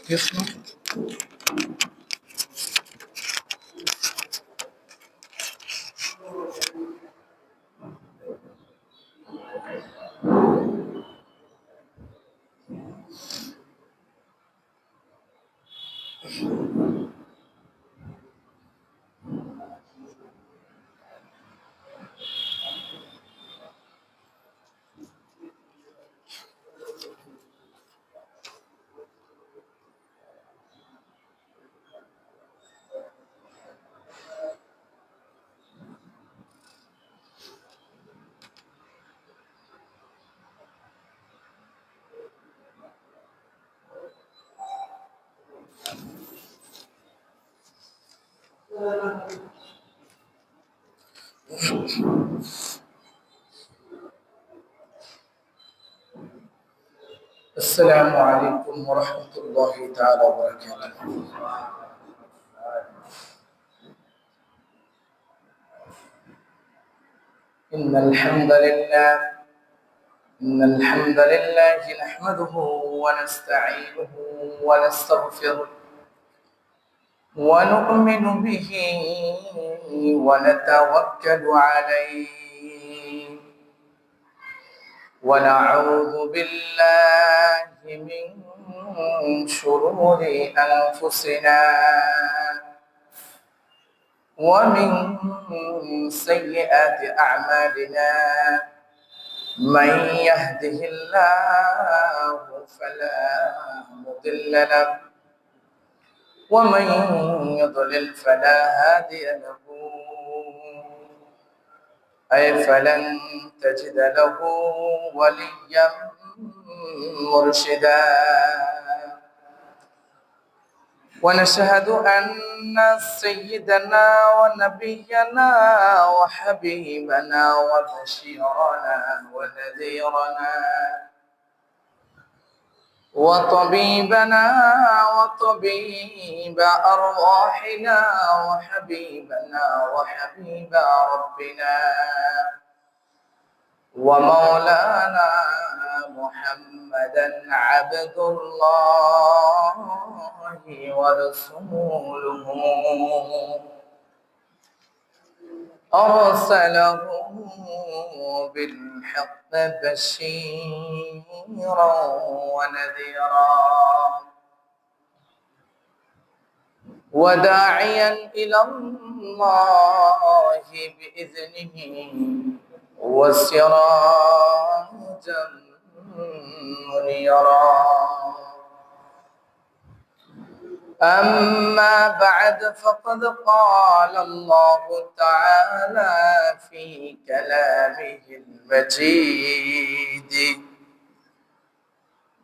يسمع. السلام عليكم ورحمة الله تعالى وبركاته. إن الحمد لله نحمده ونستعينه ونستغفره ونؤمن به ونتوكل عليه ونعوذ بالله من شرور أنفسنا ومن سيئات أعمالنا من يهده الله فلا مضل له ومن يضلل فلا هادي له أي فلن تجد له وليا مرشدا ونشهد أن سيدنا ونبينا وحبيبنا وبشيرنا ونذيرنا وطبيبنا وطبيب أرواحنا وحبيبنا وحبيب ربنا ومولانا محمدا عبد الله ورسوله أرسله بالحق بشيرا ونذيرا وداعيا إلى الله بإذنه وسراجا منيرا أما بعد فقد قال الله تعالى في كلامه المجيد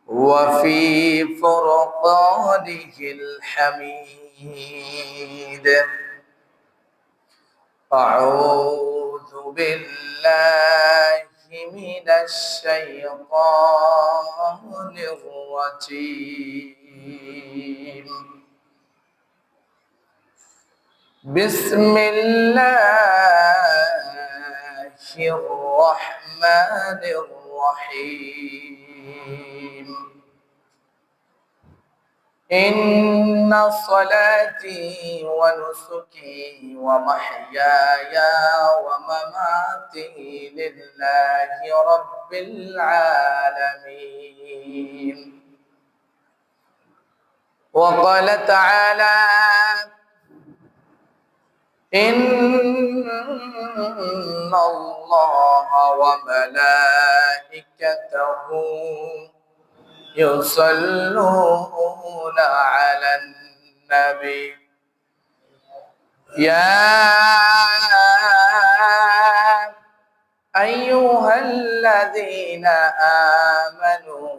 وفي فرقانه الحميد أعوذ بالله من الشيطان الرجيم بسم الله الرحمن الرحيم إن صلاتي ونسكي ومحياي ومماتي لله رب العالمين وقال تعالى إن الله وملائكته يصلون على النبي يا أيها الذين آمنوا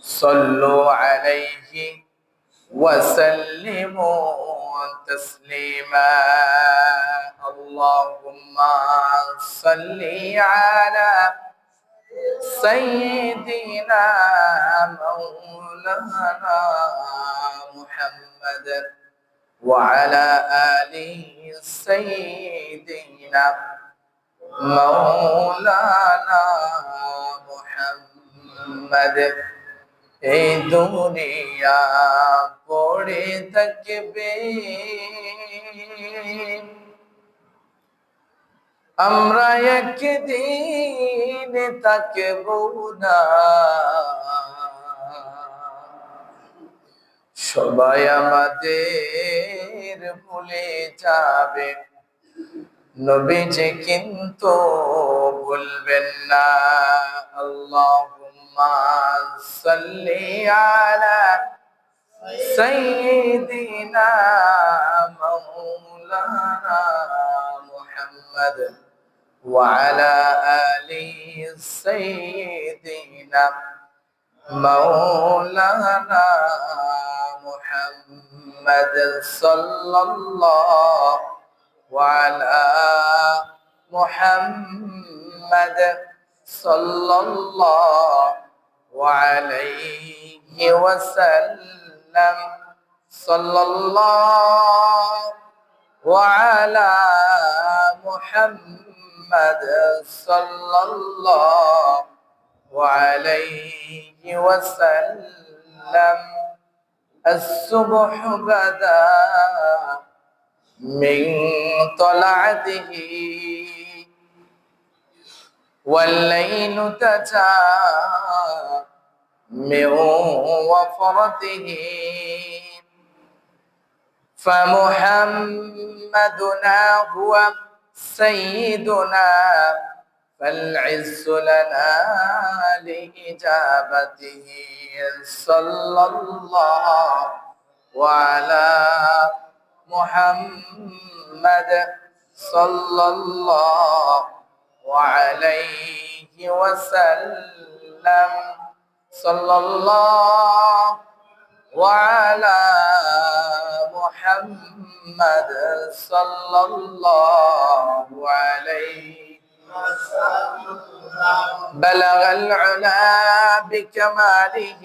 صلوا عليه وسلموا تسليما اللهم صل على سيدنا مولانا محمد وعلى آله سيدنا مولانا মুহাম্মদ এই দুনিয়া পড়ে থাকবে, আমরা একদিন থাকবো না, সবাই আমাদের ভুলে যাবে, নবীজি কিন্তু ভুলবেন না। আল্লাহুম্মা সাল্লি আলা সাইয়্যিদিনা মাওলানা মুহাম্মদ ওয়া আলা আলি সাইয়্যিদিনা মাওলানা মুহাম্মদ সাল্লাল্লাহু وعلى محمد صلى الله عليه وسلم صلى الله وعلى محمد صلى الله عليه وسلم الصبح بدا من طلعته والليل تجا من وفرته فمحمدنا هو سيدنا فالعز لنا لإجابته صلى الله وعلى محمد صلى الله عليه وسلم صلى الله وعلى محمد صلى الله عليه وسلم بلغ العلا بكماله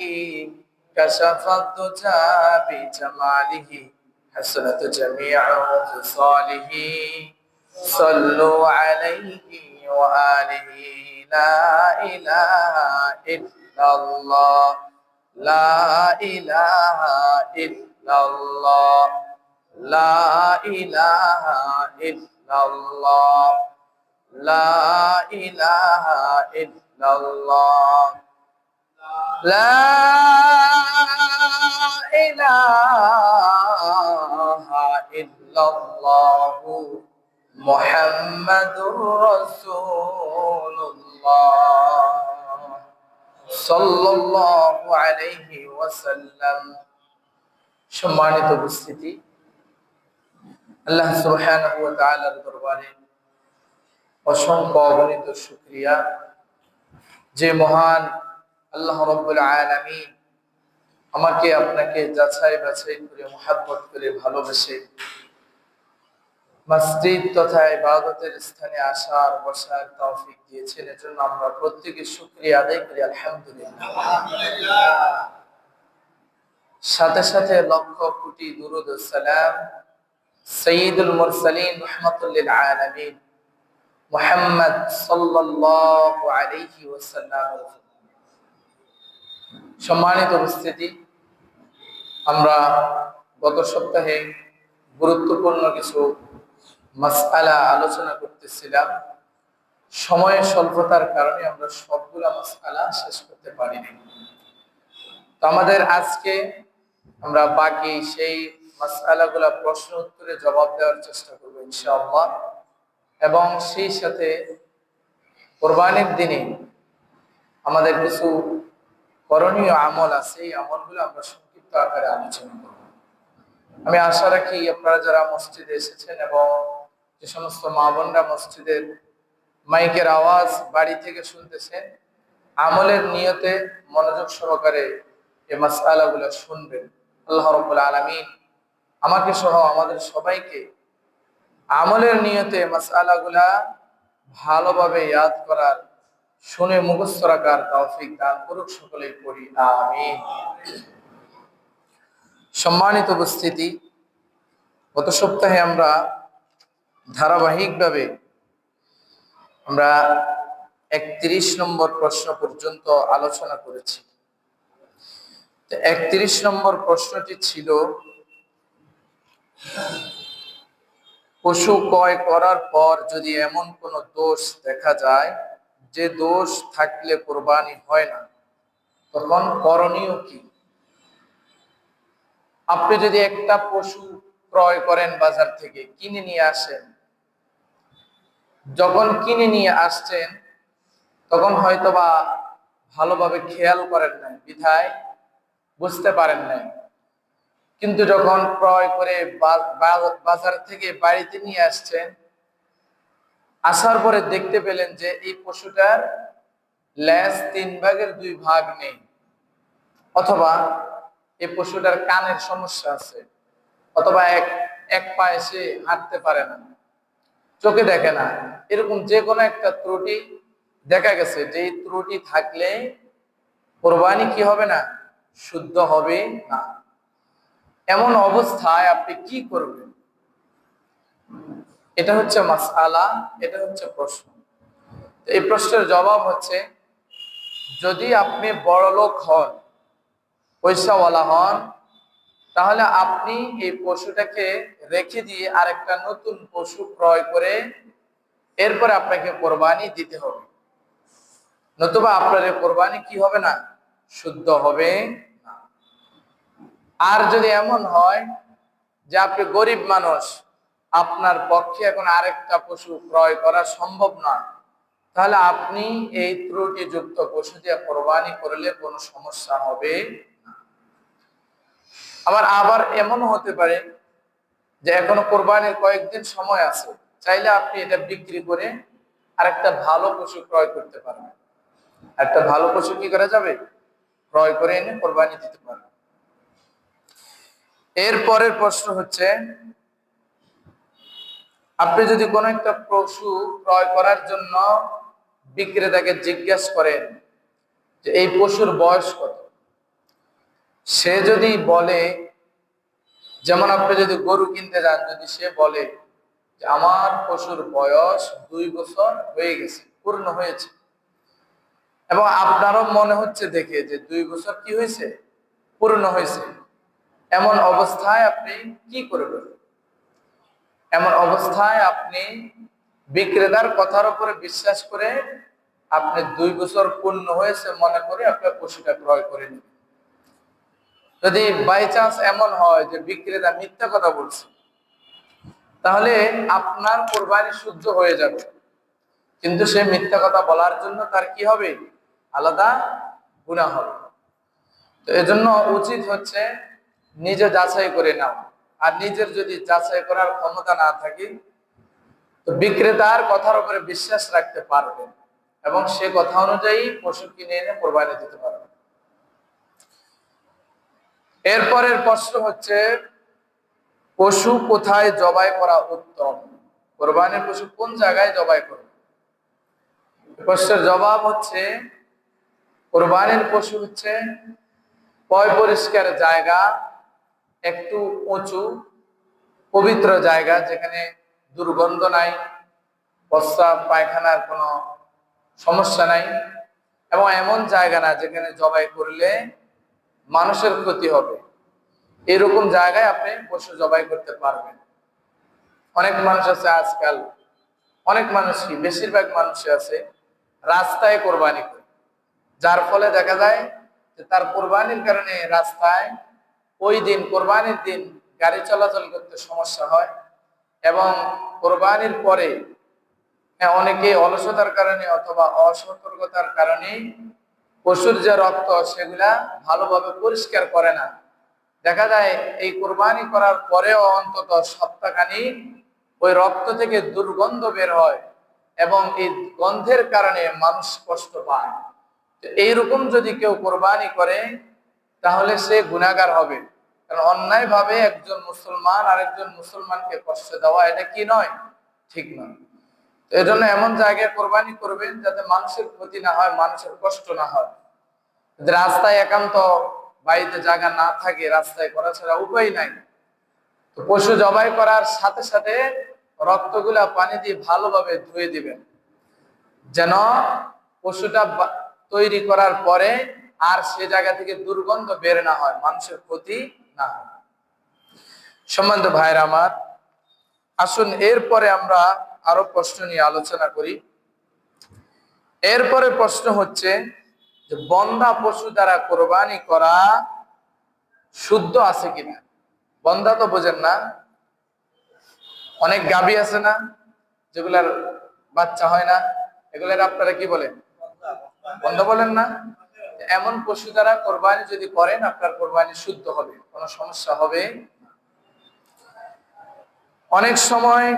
كشف الدجى بجماله حسنة جميع خصاله صلوا عليه وآله لا إله إلا الله لا إله إلا الله لا إله إلا الله لا إله إلا الله لا إله إلا الله محمد رسول الله صلى الله عليه وسلم। সম্মানিত উপস্থিতি, আল্লাহ সুবহানাহু ওয়া তাআলার দরবারে অসংখ্য অগণিত শুকরিয়া, যে মহান আল্লাহ রাব্বুল আলামিন আমাকে আপনাকে যাচাই বাছাই করে মুহাব্বত করে ভালোবেসে মসজিদ তথা ইবাদতের স্থানে আসার বসার তৌফিক দিয়েছেন। এজন্য আমরা প্রত্যেকে শুকরিয়া আদায় করি আলহামদুলিল্লাহ। সাথে সাথে লক্ষ কোটি দুরূদ ও সালাম সাইয়্যিদুল মুরসালিন রাহমাতুল লিল আলামিন মুহাম্মদ সাল্লাল্লাহু আলাইহি ওয়াসাল্লাম। সম্মানিত উপস্থিতি, আমরা গত সপ্তাহে গুরুত্বপূর্ণ কিছু মাসআলা আলোচনা করতেছিলাম। সময়ের স্বল্পতার কারণে আমরা সবগুলা মাসআলা শেষ করতে পারিনি। তো আমাদের আজকে আমরা বাকি সেই মাসআলাগুলা প্রশ্ন উত্তরে জবাব দেওয়ার চেষ্টা করব ইনশাআল্লাহ, এবং সেই সাথে কুরবানির দিনে আমাদের কিছু করণীয় আমল আছে, এই আমলগুলো আমরা সংক্ষিপ্ত আকারে আলোচনা করব। আমি আশা রাখি আপনারা যারা মসজিদে এসেছেন এবং যে সমস্ত মা বোনরা মসজিদের মাইকের আওয়াজ বাড়ি থেকে শুনতেছেন, আমলের নিয়তে মনোযোগ সহকারে এই মাসআলাগুলো শুনবেন। আল্লাহ রাব্বুল আলামিন আমাকে সহ আমাদের সবাইকে আমলের নিয়তে মাসআলাগুলা ভালোভাবে ইয়াদ করার, শুনে মুখস্থ রাখার তৌফিক দান করুক। সকলেই পড়ি আমিন। সম্মানিত উপস্থিতি, গত সপ্তাহে আমরা ধারাবাহিকভাবে 31 নম্বর প্রশ্ন পর্যন্ত আলোচনা করেছি। 31 নম্বর প্রশ্নটি ছিল, পশু ক্রয় করার পর যদি এমন কোনো দোষ দেখা যায় যে দোষ থাকলে কোরবানি হয় না, তখন করণীয় কি? আপনি যদি একটা পশু ক্রয় করেন, বাজার থেকে কিনে নিয়ে আসেন, যখন কিনে নিয়ে আসছেন তখন হয়তোবা ভালোভাবে খেয়াল করেন নাই, বিধায় বুঝতে পারেন নাই। কিন্তু যখন ক্রয় করে বাজার থেকে বাড়িতে নিয়ে আসছেন, আসার পরে দেখতে পেলেন যে এই পশুটার লেজ 3 ভাগের 2 ভাগ নেই, অথবা এই পশুটার কানের সমস্যা আছে, অথবা এক পায়ে সে হাঁটতে পারে না, চোখে দেখে না, এরকম যে কোনো একটা ত্রুটি দেখা গেছে, যে এই ত্রুটি থাকলে কোরবানি কি হবে না? শুদ্ধ হবে না। এমন অবস্থায় আপনি কি করবেন? এটা হচ্ছে মাসআলা, এটা হচ্ছে প্রশ্ন। এই প্রশ্নের জবাব হচ্ছে, যদি আপনি বড়লোক হন, পয়সাওয়ালা হন, তাহলে আপনি এই পশুটাকে রেখে দিয়ে আরেকটা নতুন পশু ক্রয় করে এরপরে আপনাকে কোরবানি দিতে হবে, নতুবা আপনার এই কোরবানি কি হবে না? শুদ্ধ হবে না। আর যদি এমন হয় যে আপনি গরিব মানুষ, আপনার পক্ষে এখন আরেকটা পশু ক্রয় করা সম্ভব না, তাহলে আপনি এই ত্রুটিযুক্ত পশু দিয়ে কোরবানি করলে কোনো সমস্যা হবে না। আবার এমন হতে পারে যে এখনো কোরবানির কয়েকদিন সময় আছে, চাইলে আপনি এটা বিক্রি করে আরেকটা ভালো পশু ক্রয় করতে পারবেন। একটা ভালো পশু কি করা যাবে? ক্রয় করে এনে কোরবানি দিতে পারবেন। এর পরের প্রশ্ন হচ্ছে, আপনি যদি কোনো একটা পশু ক্রয় করার জন্য বিক্রেতাকে জিজ্ঞাসা করেন যে এই পশুর বয়স কত, সে যদি বলে, যেমন আপনি যদি গরু কিনতে যান, যদি সে বলে যে আমার পশুর বয়স 2 বছর হয়ে গেছে, পূর্ণ হয়েছে, এবং আপনারও মনে হচ্ছে দেখে যে 2 বছর কি হয়েছে? পূর্ণ হয়েছে, এমন অবস্থায় আপনি কি করবেন? এমন অবস্থায় আপনি বিক্রেতার কথার উপরে বিশ্বাস করে আপনি 2 বছর পূর্ণ হয়েছে মনে করে আপনার পশুটা ক্রয় করে নেবেন। যদি বাই চান্স এমন হয় যে বিক্রেতা মিথ্যা কথা বলছে, তাহলে আপনার কোরবানি শুদ্ধ হয়ে যাবে, কিন্তু সে মিথ্যা কথা বলার জন্য তার কি হবে? আলাদা গুনাহ হবে। তো এজন্য উচিত হচ্ছে নিজে যাচাই করে নাও। আর নিজের যদি যাচাই করার ক্ষমতা না থাকে, তো বিক্রেতার কথার উপরে বিশ্বাস রাখতে পারবেন এবং সে কথা অনুযায়ী পশু কিনে এনে কোরবানি দিতে পারবেন। এরপরের প্রশ্ন হচ্ছে, পশু কোথায় জবাই করা উত্তম? কোরবানির পশু কোন জায়গায় জবাই করবে? প্রশ্নের জবাব হচ্ছে, কোরবানির পশু হচ্ছে পয় পরিষ্কার জায়গা, একটু উঁচু পবিত্র জায়গা, যেখানে দুর্গন্ধ নাই, প্রস্রাব পায়খানার কোনো সমস্যা নাই, এবং এমন জায়গা না যেখানে জবাই করলে মানুষের ক্ষতি হবে, এরকম জায়গায় আপনি পশু জবাই করতে পারবেন। অনেক মানুষ আছে আজকাল, অনেক মানুষই, বেশিরভাগ মানুষই আছে রাস্তায় কোরবানি করে, যার ফলে দেখা যায় যে তার কোরবানির কারণে রাস্তায় ওই দিন, কোরবানির দিন গাড়ি চলাচল করতে সমস্যা হয়, এবং কোরবানির পরে অনেকে অলসতার কারণে অথবা অসতর্কতার কারণে পশুর যে রক্ত সেগুলা ভালোভাবে পরিষ্কার করে না। দেখা যায় এই কোরবানি করার পরেও অন্তত সপ্তাহখানিক ওই রক্ত থেকে দুর্গন্ধ বের হয়, এবং এই গন্ধের কারণে মানুষ কষ্ট পায়। এইরকম যদি কেউ কোরবানি করে তাহলে সে গুনাহগার হবে, কারণ অন্যায় ভাবে একজন মুসলমান আরেকজন মুসলমানকে কষ্ট দেওয়া এটা কি নয়? ঠিক নয়। তো এই জন্য এমন জায়গায় কোরবানি করবেন যাতে মানুষের ক্ষতি না হয়, মানুষের কষ্ট না হয়। রাস্তায় একান্ত বাড়িতে জায়গা না থাকে, রাস্তায় করা ছাড়া উপায় নাই, তো পশু জবাই করার সাথে সাথে রক্তগুলা পানি দিয়ে ভালোভাবে ধুয়ে দিবেন, যেন পশুটা তৈরি করার পরে আর সে জায়গা থেকে দুর্গন্ধ বের না হয়, মানুষের ক্ষতি না হয়। সম্মানিত ভাইরা আমার, আসুন এরপরে আমরা আরো প্রশ্ন নিয়ে আলোচনা করি। এরপরে প্রশ্ন হচ্ছে যে বন্ধা পশু দ্বারা কোরবানি করা শুদ্ধ আছে কিনা। বন্ধা তো বোঝেন না, অনেক গাভী আছে না যেগুলার বাচ্চা হয় না, এগুলার আপনারা কি বলেন? বন্ধা বলেন না? এমন পশু দ্বারা কোরবানি যদি করেন আপনার কোরবানি শুদ্ধ হবে, কোনো সমস্যা হবে। অনেক সময়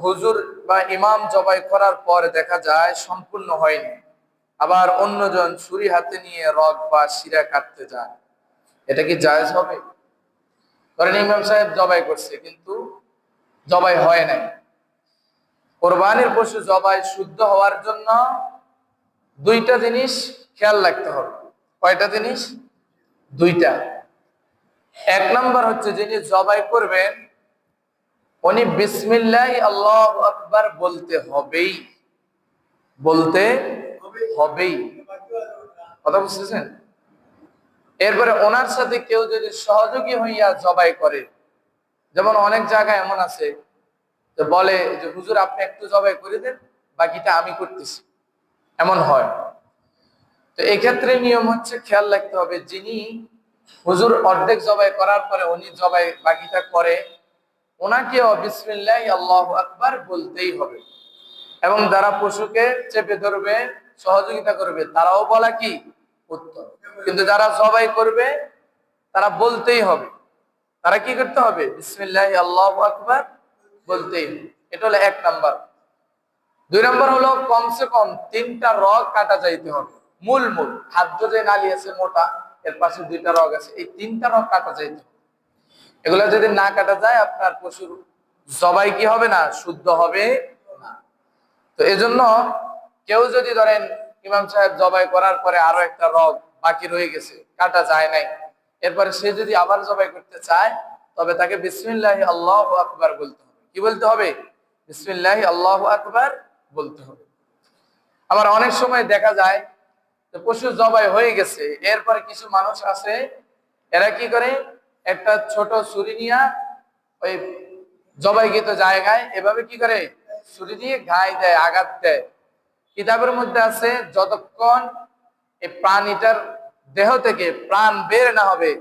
হুজুর বা ইমাম জবাই করার পর দেখা যায় সম্পূর্ণ হয়নি, আবার অন্যজন ছুরি হাতে নিয়ে রগ বা শিরা কাটতে যায়, এটা কি জায়েজ হবে? ধরেন ইমাম সাহেব জবাই করছে কিন্তু জবাই হয় নাই। কোরবানির পশু জবাই শুদ্ধ হওয়ার জন্য দুইটা জিনিস খেয়াল রাখতে হবে। কয়টা জিনিস? দুইটা। এক নাম্বার হচ্ছে যিনি জবাই করবেন উনি বিসমিল্লাহ আল্লাহু আকবার বলতে হবেই, বলতে হবেই। কথা বুঝতেছেন? এরপরে ওনার সাথে কেউ যদি সহযোগী হইয়া জবাই করে, যেমন অনেক জায়গায় এমন আছে যে বলে যে হুজুর আপনি একটু জবাই করে দেন, বাকিটা আমি করতেছি, এমন হয়। তো এক্ষেত্রে নিয়ম হচ্ছে খেয়াল রাখতে হবে যিনি হুজুর অর্ধেক জবাই করার পরে উনি জবাই বাকিটা করে, ওনাকেও বিসমিল্লাহ আল্লাহু আকবার বলতেই হবে। এবং যারা পশুকে চেপে ধরবে সহযোগিতা করবে তারাও বলা কি উত্তম, কিন্তু যারা জবাই করবে তারা বলতেই হবে। তারা কি করতে হবে? বিসমিল্লাহ আল্লাহু আকবার বলতেই হবে। এটা হলো এক নাম্বার। দুই নাম্বার হলো কমসে কম 3টা রগ কাটা যাইতে হবে। মূল খাদ্য যে নালী আছে মোটা, এর পাশে 2টা রগ আছে, এই 3টা রগ কাটা যাইতে হবে। এগুলো যদি না কাটা যায় আপনার পশুর জবাই কি হবে না? শুদ্ধ হবে না। তো এজন্য কেউ যদি ধরেন ইমাম সাহেব জবাই করার পরে আরো একটা রগ বাকি রয়ে গেছে, কাটা যায় নাই, এরপরে সে যদি আবার জবাই করতে চায় তবে তাকে বিসমিল্লাহি আল্লাহু আকবার বলতে হবে। কি বলতে হবে? বিসমিল্লাহি আল্লাহু আকবার বলতে হবে। আবার অনেক সময় দেখা যায় যে পশু জবাই হয়ে গেছে, এরপরে কিছু মানুষ আছে এরা কি করে, একটা ছোট ছুরি নিয়ে ওই জবাইকৃত জায়গায় এভাবে কি করে ছুরি দিয়ে ঘাই দেয়, আঘাত দেয়। কিতাবের মধ্যে আছে যতক্ষণ এই প্রাণীটার দেহ থেকে প্রাণ বের না হবে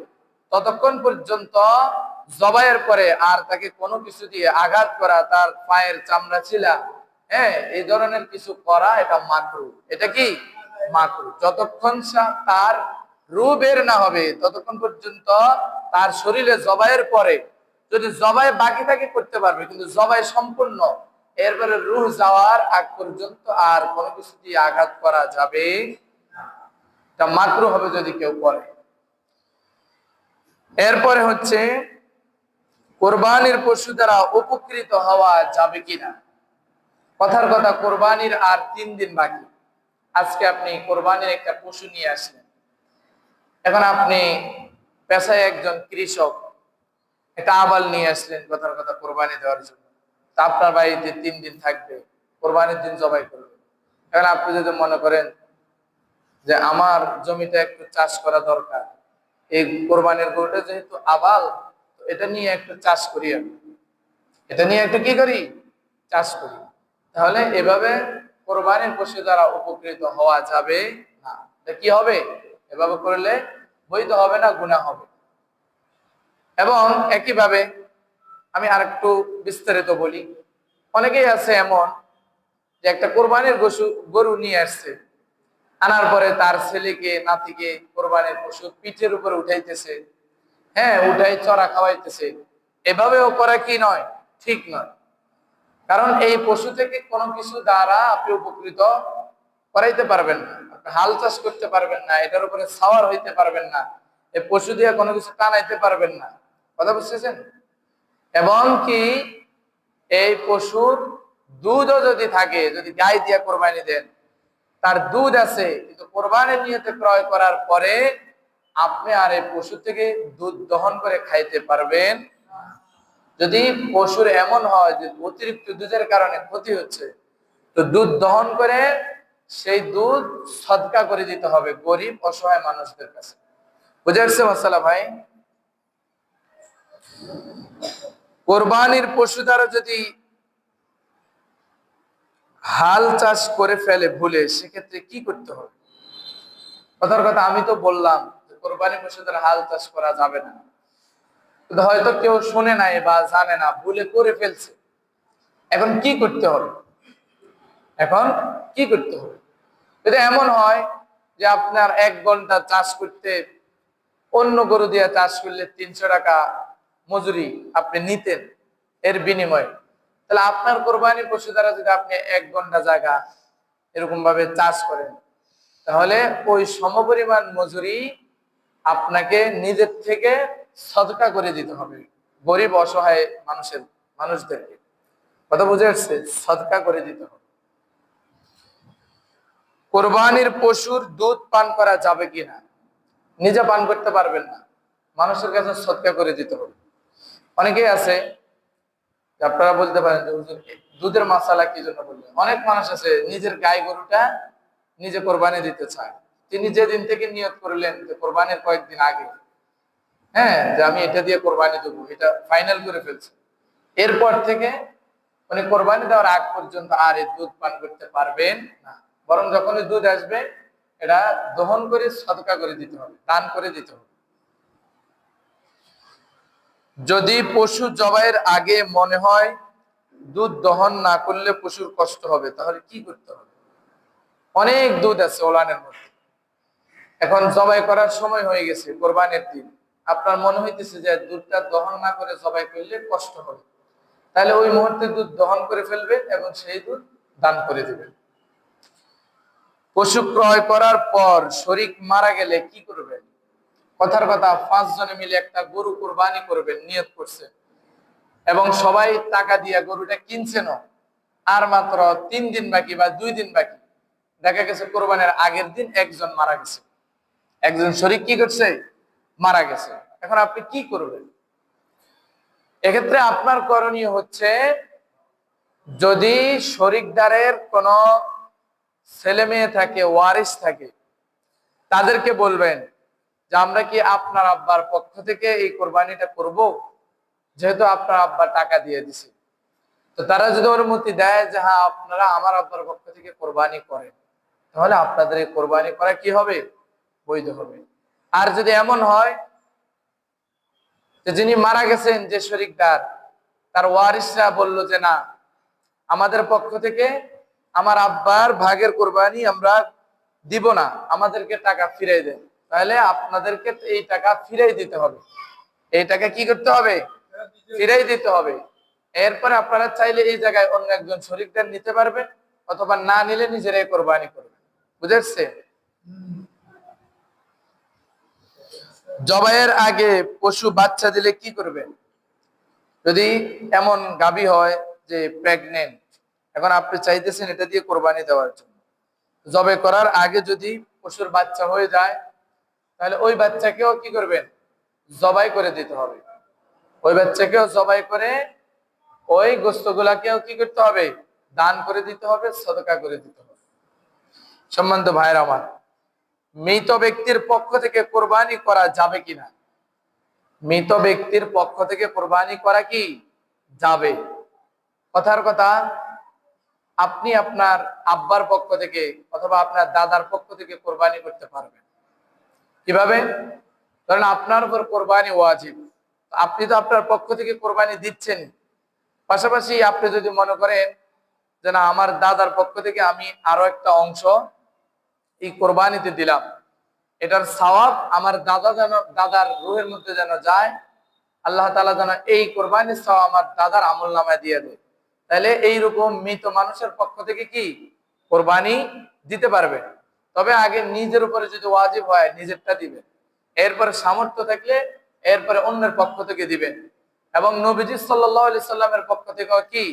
ততক্ষণ পর্যন্ত জবাইয়ের পরে আর তাকে কোনো কিছু দিয়ে আঘাত করা, তার পায়ের চামড়া ছিলা, এই ধরনের কিছু করা, এটা মাকরু। এটা কি মাকরু। যতক্ষণ তার রূহ বের না হবে ততক্ষণ পর্যন্ত তার শরীরে জবাইয়ের পরে যদি জবাই বাকি থাকে করতে পারবে, কিন্তু জবাই সম্পূর্ণ এরপরে রূহ যাওয়ার আগ পর্যন্ত আর কোনো কিছু দিয়ে আঘাত করা যাবে না। এটা মাকরু হবে যদি কেউ করে। এরপরে হচ্ছে কোরবানির পশু দ্বারা উপকৃত হওয়া যাবে কিনা। কথার কথা, কোরবানির আর 3 দিন বাকি। আজকে আপনি কোরবানির একটা পশু নিয়ে আসলেন, এখন আপনি পেশায় একজন কৃষক, একটা আবাল নিয়ে আসলেন কথার কথা কোরবানি দেওয়ার জন্য। তা আপনার বাড়িতে 3 দিন থাকবে, কোরবানির দিন জবাই করবে। এখন আপনি যদি মনে করেন যে আমার জমিটা একটু চাষ করা দরকার, এই কোরবানির গরুটা যেহেতু আবাল, এটা নিয়ে একটু চাষ করি, আমি এটা নিয়ে একটু কি করি, চাষ করি, তাহলে এভাবে কোরবানির পশু দ্বারা উপকৃত হওয়া যাবে না। কি হবে? এভাবে করলে বৈধ হবে না, গুনাহ হবে। এবং একইভাবে আমি আরেকটু বিস্তারিত বলি। অনেকেই আছে এমন যে একটা কোরবানির গরু নিয়ে আসছে, আনার পরে তার ছেলেকে নাতিকে কোরবানির পশু পিঠের উপরে উঠাইতেছে, উঠাই চড়া খাওয়াইতেছে। এভাবেও করা কি নয়, ঠিক নয়। কারণ এই পশু থেকে কোনো কিছু দ্বারা আপনি উপকৃত করাইতে পারবেন না, হাল চাষ করতে পারবেন না, এটার উপরে সাওয়ার হইতে পারবেন না, এই পশু দিয়ে কোনো কিছু টানাইতে পারবেন না। কথা বুঝতেছেন? এবং কি এই পশুর দুধও যদি থাকে, যদি গাই দিয়ে কোরবানি দেন, তার দুধ আছে, কিন্তু কোরবানির নিয়তে ক্রয় করার পরে আপনি আর এই পশু থেকে দুধ দহন করে খাইতে পারবেন। যদি পশুর এমন হয় যে অতিরিক্ত দুধের কারণে ক্ষতি হচ্ছে, তো দুধ দহন করে সেই দুধ সদকা করে দিতে হবে গরিব অসহায় মানুষদের কাছে। বুঝে আসছে মাসালা ভাই? কোরবানির পশু দ্বারা যদি হাল চাষ করে ফেলে ভুলে, সেক্ষেত্রে কি করতে হবে? কথার কথা আমি তো বললাম কোরবানি পশু দ্বারা হাল চাষ করা যাবে না, কিন্তু হয়তো কেউ শুনে নাই বা জানে না, ভুলে করে ফেলছে। এখন কি করতে হবে? এখন কি করতে হবে? যদি এমন হয় যে আপনার 1 ঘন্টা চাষ করতে, অন্য গরু দিয়ে চাষ করলে 300 টাকা মজুরি আপনি নিতেন এর বিনিময়ে, তাহলে আপনার কোরবানি পশু দ্বারা যদি আপনি 1 ঘন্টা জায়গা এরকম ভাবে চাষ করেন, তাহলে ওই সমপরিমাণ মজুরি আপনাকে নিজের থেকে সদকা করে দিতে হবে গরিব অসহায় মানুষদেরকে। কথা বুঝে আসছে? সদকা করে দিতে হবে। কোরবানির পশুর দুধ পান করা যাবে কিনা? নিজে পান করতে পারবেন না, মানুষের কাছে সদকা করে দিতে হবে। অনেকেই আছে, আপনারা বলতে পারেন যে হুজুর দুধের মাসালা কি জন্য বললেন? অনেক মানুষ আছে নিজের গাই গরুটা নিজে কোরবানি দিতে চায়। তিনি যেদিন থেকে নিয়ত করলেন যে কোরবানির কয়েকদিন আগে, হ্যাঁ, যে আমি এটা দিয়ে কোরবানি দেবো, এটা ফাইনাল করে ফেলছে, এরপর থেকে উনি কোরবানি দেওয়ার আগ পর্যন্ত আর এই দুধ পান করতে পারবেন না। বরং যখনই দুধ আসবে এটা দহন করে সদকা করে দিতে হবে, দান করে দিতে হবে। যদি পশু জবাইয়ের আগে মনে হয় দুধ দহন না করলে পশুর কষ্ট হবে, তাহলে কি করতে হবে? অনেক দুধ আছে ওলানের মধ্যে, এখন জবাই করার সময় হয়ে গেছে, কোরবানির দিন, আপনার মনে হইতেছে যে দুধটা দহন না করে জবাই করলে কষ্ট হবে, তাহলে ওই মুহূর্তে দুধ দহন করে ফেলবেন এবং সেই দুধ দান করে দিবেন। পশু ক্রয় করার পর শরীক মারা গেলে কি করবেন? কথার কথা 5 জনে মিলে একটা গরু কোরবানি করবেন, নিয়ত করছেন, এবং সবাই টাকা দিয়ে গরুটা কিনছেন, আর মাত্র 3 দিন বাকি বা 2 দিন বাকি, দেখা গেছে কোরবানির আগের দিন একজন মারা গেছে, একজন শরীক কি করছে? মারা গেছে। এখন আপনি কি করবেন? এক্ষেত্রে আপনার করণীয় হচ্ছে, যদি শরীকদারের কোনো ছেলে মেয়ে থাকে, ওয়ারিস থাকে, তাদেরকে বলবেন যে আমরা কি আপনার আব্বার পক্ষ থেকে এই কোরবানিটা করব, যেহেতু আপনার আব্বা টাকা দিয়ে দিছে। তো তারা যদি অনুমতি দেয় যে হ্যাঁ আপনারা আমার আব্বার পক্ষ থেকে কোরবানি করেন, তাহলে আপনাদের এই কোরবানি করা কি হবে? বৈধ হবে। আর যদি এমন হয় যে যিনি মারা গেছেন, যে শরীকদার, তার ওয়ারিসরা বলল যে না, আমাদের পক্ষ থেকে আমার আব্বার ভাগের কোরবানি আমরা দিব না, আমাদেরকে টাকা ফিরাই দেন, তাহলে আপনাদেরকে এই টাকা ফিরাই দিতে হবে। এই টাকা কি করতে হবে? ফিরাই দিতে হবে। এরপরে আপনারা চাইলে এই জায়গায় অন্য একজন শরীকদার নিতে পারবেন, অথবা না নিলে নিজেরাই কোরবানি করবেন। বুঝেছে? জবাইয়ের আগে পশু বাচ্চা দিলে কি করবেন? যদি এমন গাভী হয় যে প্রেগনেন্ট, এখন আপনি চাইতেছেন এটা দিয়ে কোরবানি দেওয়ার জন্য, জবাই করার আগে যদি পশুর বাচ্চা হয়ে যায়, তাহলে ওই বাচ্চাকেও কি করবেন? জবাই করে দিতে হবে। ওই বাচ্চাকেও জবাই করে ওই গোস্তগুলাকেও কি করতে হবে? দান করে দিতে হবে, সদকা করে দিতে হবে। সম্মানিত ভাইরা আমার, মৃত ব্যক্তির পক্ষ থেকে কোরবানি করা যাবে কিনা? মৃত ব্যক্তির পক্ষ থেকে কোরবানি করা কি যাবে? কথার কথা, আপনি আপনার আব্বার পক্ষ থেকে অথবা আপনার দাদার পক্ষ থেকে কোরবানি করতে পারবেন। কিভাবে? কারণ আপনার উপর কোরবানি ওয়াজিব, আপনি তো আপনার পক্ষ থেকে কোরবানি দিচ্ছেন, পাশাপাশি আপনি যদি মনে করেন যে না, আমার দাদার পক্ষ থেকে আমি আরো একটা অংশ এই কোরবানিতে দিলাম, এটার সওয়াব আমার দাদার রুহের মধ্যে যেন যায়, আল্লাহ তাআলা যেন এই কোরবানির সওয়াব আমার দাদার আমলনামায় দিয়ে দেয়, তাহলে এইরকম মৃত মানুষের পক্ষ থেকে কি কোরবানি দিতে পারবে। তবে আগে নিজের উপরে যদি ওয়াজিব হয় নিজেরটা দিবেন, এরপরে সামর্থ্য থাকলে এরপরে অন্যের পক্ষ থেকে দিবেন। এবং নবীজি সাল্লাল্লাহু আলাইহি সাল্লামের পক্ষ থেকে কি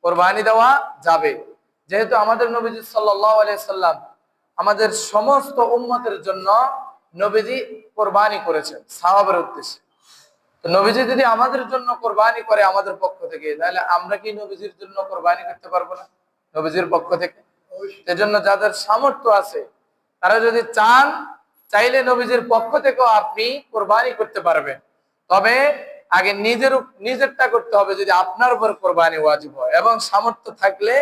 কোরবানি দেওয়া যাবে, যেহেতু আমাদের নবীজি সাল্লাল্লাহু আলাইহি সাল্লাম আমাদের সমস্ত উম্মতের জন্য নবীজি কোরবানি করেছেন সাহাবের উদ্দেশ্যে। তো নবীজি যদি আমাদের জন্য কোরবানি করে আমাদের পক্ষ থেকে, তাহলে আমরা কি নবীজির জন্য কোরবানি করতে পারবো না নবীজির পক্ষ থেকে? এজন্য যাদের সামর্থ্য আছে তারা যদি চান, চাইলে নবীজির পক্ষ থেকেও আপনি কোরবানি করতে পারবেন। তবে আগে নিজেরটা করতে হবে, যদি আপনার উপর কোরবানি ওয়াজিব হয় এবং সামর্থ্য থাকলে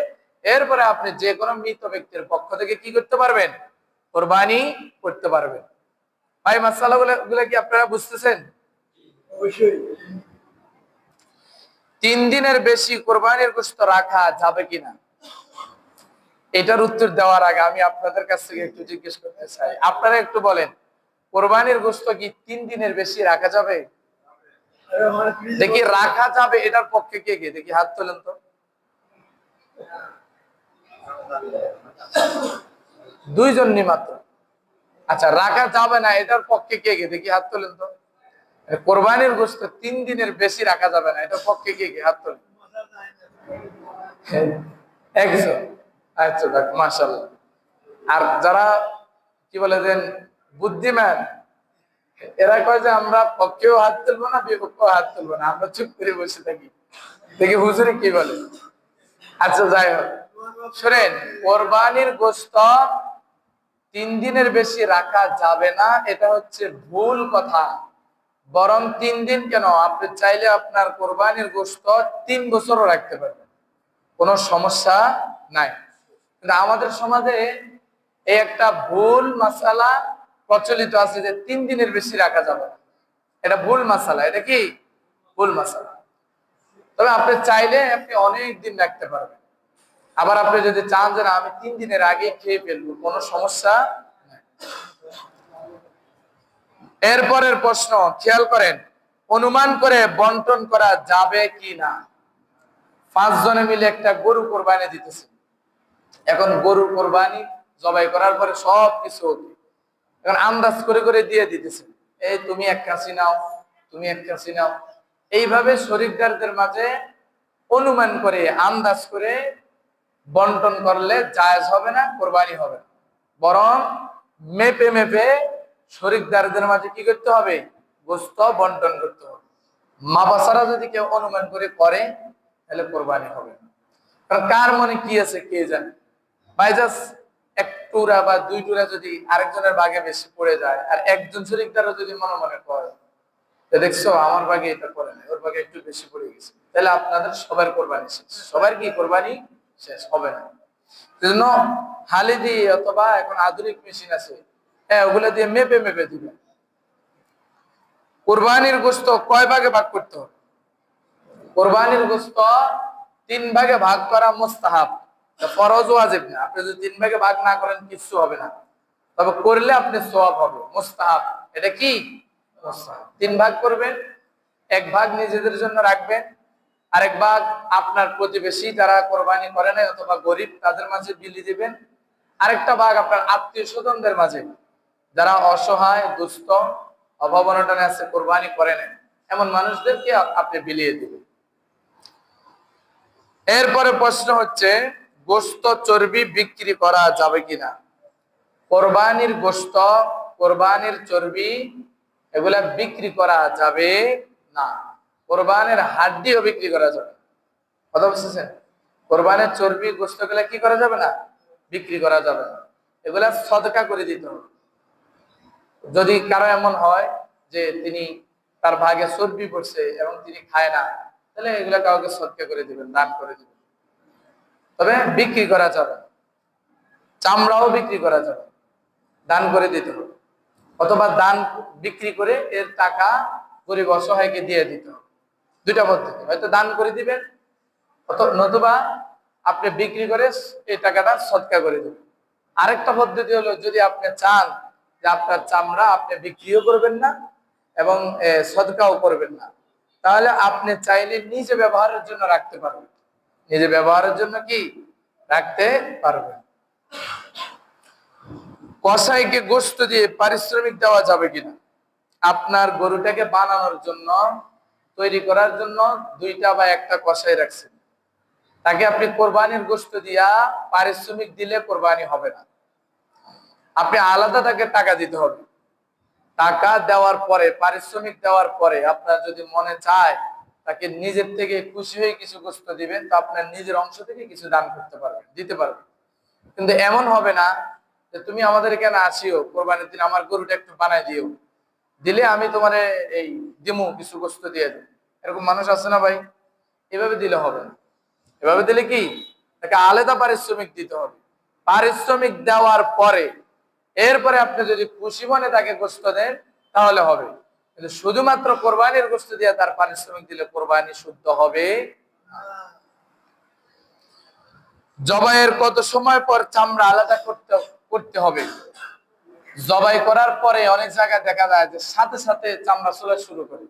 এরপরে আপনি যে কোনো মৃত ব্যক্তির পক্ষ থেকে কি করতে পারবেন, কোরবানি করতে পারবেন। ভাই মাসালাগুলো কি আপনারা বুঝতেছেন? অবশ্যই। 3 দিনের বেশি কোরবানির গোশত রাখা যাবে কিনা, এটার উত্তর দেওয়ার আগে আমি আপনাদের কাছ থেকে একটু জিজ্ঞেস করতে চাই, আপনারা একটু বলেন, কোরবানির গোশত কি 3 দিনের বেশি রাখা যাবে? দেখি রাখা যাবে এটার পক্ষে কে কে, দেখি হাত তোলেন তো। 2 জন মাত্র। আচ্ছা, রাখা যাবে না এটার পক্ষে কে কে, দেখি হাত তোলেন তো। কোরবানির গোশত 3 দিনের বেশি রাখা যাবে না, এটার পক্ষে কে কে, হাত তোলেন। একজন। আচ্ছা, দেখ মাশাআল্লাহ। আর যারা কি বলে দেন বুদ্ধিমান, এরা কয় যে আমরা পক্ষেও হাত তুলবো না, বিপক্ষেও হাত তুলবো না, আমরা চুপ করে বসে থাকি, দেখি হুজুরে কি বলে। আচ্ছা যাই হোক, শোনেন, কোরবানির গোশত 3 দিনের বেশি রাখা যাবে না, এটা হচ্ছে ভুল কথা। বরং 3 দিন কেন, আপনি চাইলে আপনার কোরবানির গোশত 3 বছরও রাখতে পারবেন, কোনো সমস্যা নাই। কিন্তু আমাদের সমাজে এই একটা ভুল মাসালা প্রচলিত আছে যে 3 দিনের বেশি রাখা যাবে না। এটা ভুল মাসালা, এটা কি ভুল মাসালা। তবে আপনি চাইলে আপনি অনেক দিন রাখতে পারবেন। আবার আপনি যদি চান যে না আমি 3 দিনের আগে খেয়ে ফেলবো, কোনো সমস্যা নাই। এরপরের প্রশ্ন খেয়াল করেন, অনুমান করে বন্টন করা যাবে কি না। 5 জনে মিলে একটা গরু কোরবানি দিতেছে। এখন গরু কোরবানি জবাই করার পরে সব কিছু এখন আন্দাজ করে করে দিয়ে দিতেছে, এই তুমি এক কাছি নাও, তুমি এক কাছি নাও। এইভাবে শরীকদারদের মাঝে অনুমান করে আন্দাজ করে বন্টন করলে জায়েজ হবে না, কোরবানি হবে না। বরং মেপে মেপে শরীকদারদের মাঝে কি করতে হবে, গোশত বন্টন করতে হবে। মাপা ছাড়া যদি কেউ অনুমান করে তাহলে কোরবানি হবে না। কারণ কার মনে কি আছে কে জানে। বাইজাস 1 টুরা বা 2 টুরা যদি আরেকজনের ভাগে বেশি পড়ে যায়, আর একজন শরীকদারও যদি মনে মনে করে দেখছো আমার ভাগে এটা পড়ে না, ওর ভাগে একটু বেশি পড়ে গেছে, তাহলে আপনাদের সবার কোরবানি শেষ, সবার কি কোরবানি শেষ হবে না। সেজন্য হালি দিয়ে অথবা এখন আধুনিক মেশিন আছে, হ্যাঁ ওগুলো দিয়ে মেপে মেপে দিবেন। কোরবানির গোশত কয় ভাগে ভাগ করতে হবে? কোরবানির গোশত 3 ভাগে ভাগ করা মুস্তাহাব, ফরজ ওয়াজিব না। আপনি যদি 3 ভাগে ভাগ না করেন কিছু হবে না, তবে করলে আপনি সওয়াব হবে। মুস্তাহাব, এটা কি মুস্তাহাব। 3 ভাগ করবেন, 1 ভাগ নিজেদের জন্য রাখবেন, আরেক ভাগ আপনার প্রতিবেশী যারা কোরবানি করে নাই অথবা গরিব তাদের মাঝে বিলি দিবেন, আরেকটা ভাগ আপনার আত্মীয় স্বজনদের মাঝে যারা অসহায় দুস্থ অভাবনটনে আছে, কোরবানি করে নেন, এমন মানুষদেরকে আপনি বিলিয়ে দিবেন। এরপরে প্রশ্ন হচ্ছে, গোশত চর্বি বিক্রি করা যাবে কিনা। কোরবানির গোশত, কোরবানির চর্বি এগুলা বিক্রি করা যাবে না। কোরবানির হাড্ডিও বিক্রি করা যাবে, কথা বুঝতেছেন? কোরবানির চর্বি গোশত গুলা কি করা যাবে না, বিক্রি করা যাবে না। এগুলা সদকা করে দিতে হবে। যদি কারো এমন হয় যে তিনি তার ভাগে চর্বি পড়ছে এবং তিনি খায় না, তাহলে এগুলা কাউকে সদকা করে দিবেন, দান করে দিবেন। তবে বিক্রি করা যাবে, চামড়াও বিক্রি করা যাবে, দান করে দিতে হবে। অথবা দান বিক্রি করে এর টাকা গরিব অসহায়কে দিয়ে দিতে হবে। 2টা পদ্ধতি, হয়তো দান করে দিবেন নতুবা আপনি বিক্রি করে এই টাকাটা সদকা করে দিবেন। আরেকটা পদ্ধতি হলো, যদি আপনি চান যে আপনার চামড়া আপনি বিক্রিও করবেন না এবং সদকাও করবেন না, তাহলে আপনি চাইলে নিজে ব্যবহারের জন্য রাখতে পারবেন, নিজে ব্যবহারের জন্য কি রাখতে পারবেন। কসাইকে গোশত দিয়ে পারিশ্রমিক দেওয়া যাবে কিনা। আপনার গরুটাকে বানানোর জন্য, তৈরি করার জন্য 2টা বা 1টা কসাই রাখছেন, তাকে আপনি কোরবানির গোশত দিয়া পারিশ্রমিক দিলে কোরবানি হবে না। আপনি আলাদা তাকে টাকা দিতে হবে। টাকা দেওয়ার পরে, পারিশ্রমিক দেওয়ার পরে আপনার যদি মনে চায় তাকে নিজের থেকে খুশি হয়ে কিছু গোশত দিবেন, তো আপনার নিজের অংশ থেকে কিছু দান করতে পারবেন, দিতে পারবেন। কিন্তু এমন হবে না যে তুমি আমাদের এখানে আসিও, কোরবানির দিন আমার গরুটা একটু বানাই দিও, দিলে আমি তোমার এই দিমু কিছু গোস্ত দিয়ে দেব। এরকম মানুষ আছে না ভাই? এভাবে দিলে হবে না। এভাবে দিলে কি, তাকে আলাদা পারিশ্রমিক দিতে হবে। পারিশ্রমিক দেওয়ার পরে এরপরে আপনি যদি খুশি মনে তাকে গোস্ত দেন তাহলে হবে। কিন্তু শুধুমাত্র কোরবানির গোস্ত দিয়ে তার পারিশ্রমিক দিলে কোরবানি শুদ্ধ হবে না। জবাইয়ের কত সময় পর চামড়া আলাদা করতে করতে হবে? জবাই করার পরে অনেক জায়গায় দেখা যায় যে সাথে সাথে চামড়া চলে শুরু করে,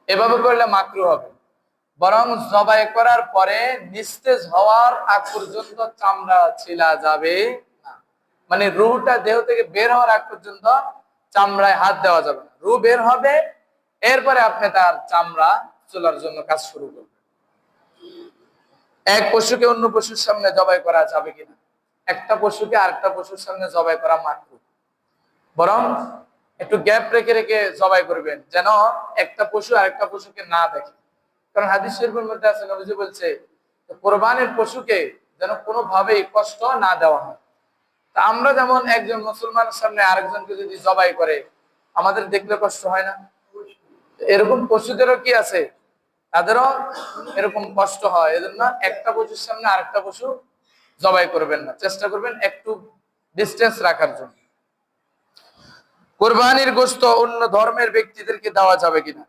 এভাবে করলে মাকরু হবে। বরং জবাই করার পরে নিস্তেজ হওয়ার আগ পর্যন্ত চামড়া ছিলা যাবে না। মানে রুহটা দেহ থেকে বের হওয়ার আগ পর্যন্ত চামড়ায় হাত দেওয়া যাবে না। রুহ বের হবে, এরপরে আপনি তার চামড়া চুলার জন্য কাজ শুরু করবেন। এক পশুকে অন্য পশুর সামনে জবাই করা যাবে কিনা? একটা পশুকে আরেকটা পশুর সামনে জবাই করা মাকরু। বরং একটু গ্যাপ রেখে রেখে জবাই করবেন, যেন একটা পশু আরেকটা পশুকে না দেখে। কারণ হাদিস শরীফের মধ্যে আছে, নবীজি বলছে কোরবানির পশুকে যেন কোনোভাবেই কষ্ট না দেওয়া হয়। তা আমরা যেমন একজন মুসলমানের সামনে আরেকজনকে যদি জবাই করে আমাদের দেখলে কষ্ট হয় না? এরকম পশুদেরও কি আছে, তাদেরও এরকম কষ্ট হয়। এজন্য একটা পশুর সামনে আরেকটা পশু জবাই করবেন না, চেষ্টা করবেন একটু ডিস্টেন্স রাখার জন্য। কোরবানির গোশত অন্য ধর্মের ব্যক্তিদেরকে দেওয়া যাবে কিনা?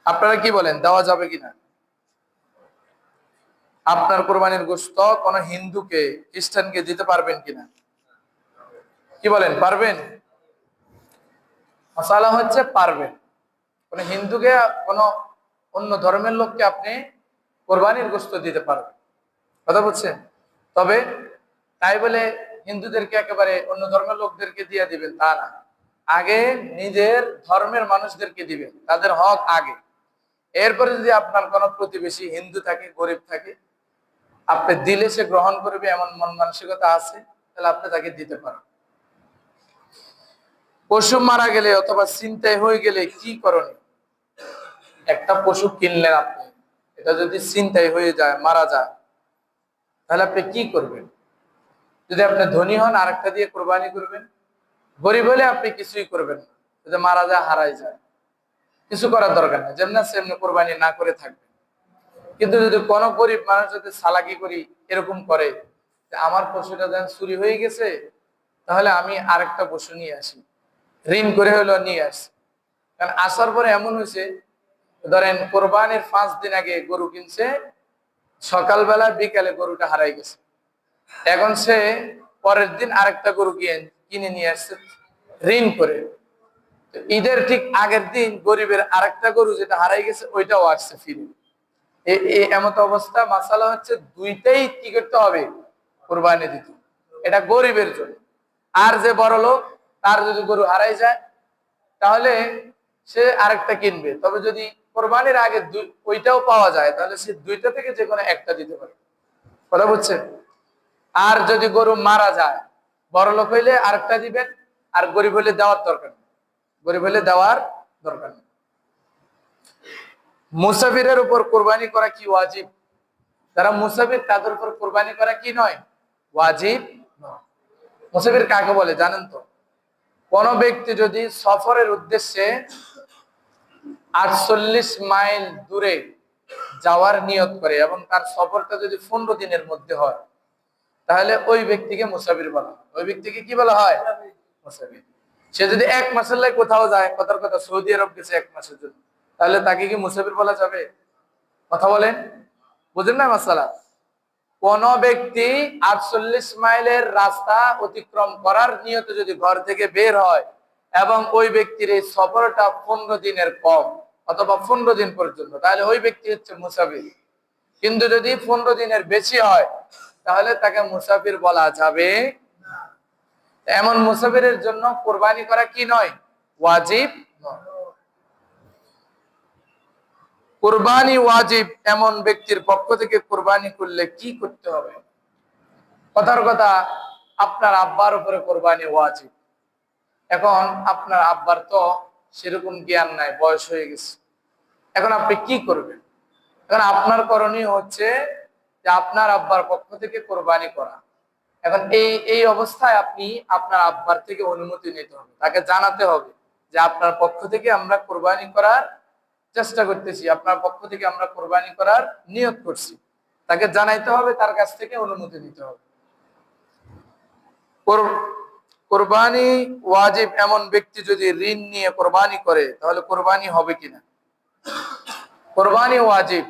আপনারা কি বলেন, দেওয়া যাবে কিনা? আপনার কোরবানির গোশত কোন হিন্দুকে খ্রিস্টানকে দিতে পারবেন কিনা? কি বলেন, পারবেন? মাসালা হচ্ছে পারবেন। কোন হিন্দুকে, কোন অন্য ধর্মের লোককে আপনি কোরবানির গোশত দিতে পারবেন, কথা বলছেন? তবে তাই বলে হিন্দুদেরকে একেবারে অন্য ধর্মের লোকদেরকে দিয়ে দিবেন তা না। আগে নিজের ধর্মের মানুষদেরকে দিবেন, তাদের হক আগে। এরপরে যদি আপনার কোনো প্রতিবেশী হিন্দু থাকে, গরিব থাকে, আপনি দিলে সে গ্রহণ করবে এমন মন মানসিকতা আছে, তাহলে আপনি তাকে দিতে পারেন। পশু মারা গেলে অথবা ছিনতাই হয়ে গেলে কি করণীয়? একটা পশু কিনলেন আপনি, এটা যদি ছিনতাই হয়ে যায়, মারা যায়, তাহলে আপনি কি করবেন? যদি আপনি ধনী হন আরেকটা দিয়ে কোরবানি করবেন, গরিব হলে আপনি কিছুই করবেন না। যদি মারা যায়, হারাই যায়, কিছু করার দরকার নেই, যেমন সেমনি কোরবানি না করে থাকবেন। কিন্তু যদি কোনো গরিব মানুষ যদি চালাকি করি এরকম করে যে আমার পশুটা যেন চুরি হয়ে গেছে, তাহলে আমি আরেকটা পশু নিয়ে আসি, ঋণ করে হলেও নিয়ে আসি। কারণ আসার পরে এমন হয়েছে, ধরেন কোরবানির 5 দিন আগে গরু কিনছে, সকালবেলা বিকালে গরুটা হারাই গেছে। এখন সে পরের দিন আরেকটা গরু কিনে নিয়ে আসছে ঋণ করে। ঈদের ঠিক আগের দিন গরিবের আরেকটা গরু যেটা হারাই গেছে ওইটাও আসছে ফিরে। এমত অবস্থা। মাসালা হচ্ছে দুইটাই কি করতে হবে? কোরবানি দিতে। এটা গরিবের জন্য। আর যে বড় লোক, তার যদি গরু হারাই যায় তাহলে সে আরেকটা কিনবে। তবে যদি কোরবানির আগে ওইটাও পাওয়া যায় তাহলে সে দুইটা থেকে যে কোনো একটা দিতে পারে, কথা বুঝছেন? আর যদি গরু মারা যায়, বড় লোক হইলে আরেকটা দিবেন, আর গরিব হইলে দেওয়ার দরকার নেই, গরিব হইলে দেওয়ার দরকার নেই। মুসাফিরের উপর কোরবানি করা কি ওয়াজিব? যারা মুসাফির তাদের উপর কোরবানি করা কি নয়? ওয়াজিব নয়। মুসাফির কাকে বলে জানেন তো? কোন ব্যক্তি যদি সফরের উদ্দেশ্যে 48 মাইল দূরে যাওয়ার নিয়ত করে এবং তার সফরটা যদি 15 দিনের মধ্যে হয়, তাহলে ওই ব্যক্তিকে মুসাফির বলা হয়। ওই ব্যক্তিকে কি বলা হয়? মুসাফির। সে যদি 1 মাসের লাই কোথাও যায়, কথার কথা সৌদি আরব গেছে 1 মাসের জন্য, তাহলে তাকে কি মুসাফির বলা যাবে? কথা বলেন, বুঝেন না মাসালা? কোন ব্যক্তি 48 মাইলের রাস্তা অতিক্রম করার নিয়তে যদি ঘর থেকে বের হয় এবং ওই ব্যক্তির এই সফরটা 15 দিনের কম অথবা 15 দিন পর্যন্ত, তাহলে ওই ব্যক্তি হচ্ছে মুসাফির। কিন্তু যদি 15 দিনের বেশি হয় তাহলে তাকে মুসাফির বলা যাবে না। এমন মুসাফিরের জন্য কোরবানি করা কি নয়? ওয়াজিব নয়। কোরবানি ওয়াজিব এমন ব্যক্তির পক্ষ থেকে কোরবানি করলে কি করতে হবে? কথার কথা, আপনার আব্বার উপরে কোরবানি ওয়াজিব। এখন আপনার আব্বার তো সেরকম জ্ঞান নাই, বয়স হয়ে গেছে, এখন আপনি কি করবেন? এখন আপনার করণীয় হচ্ছে যে আপনার আব্বার পক্ষ থেকে কোরবানি করা। এখন এই অবস্থায় আপনি আপনার আব্বার থেকে অনুমতি নিতে হবে, তাকে জানাতে হবে যে আপনার পক্ষ থেকে আমরা কোরবানি করার চেষ্টা করতেছি, আপনার পক্ষ থেকে আমরা কোরবানি করার নিয়ত করছি, তাকে জানাইতে হবে, তার কাছ থেকে অনুমতি নিতে হবে। কোরবানি ওয়াজিব এমন ব্যক্তি যদি ঋণ নিয়ে কোরবানি করে তাহলে কোরবানি হবে কিনা? কোরবানি ওয়াজিব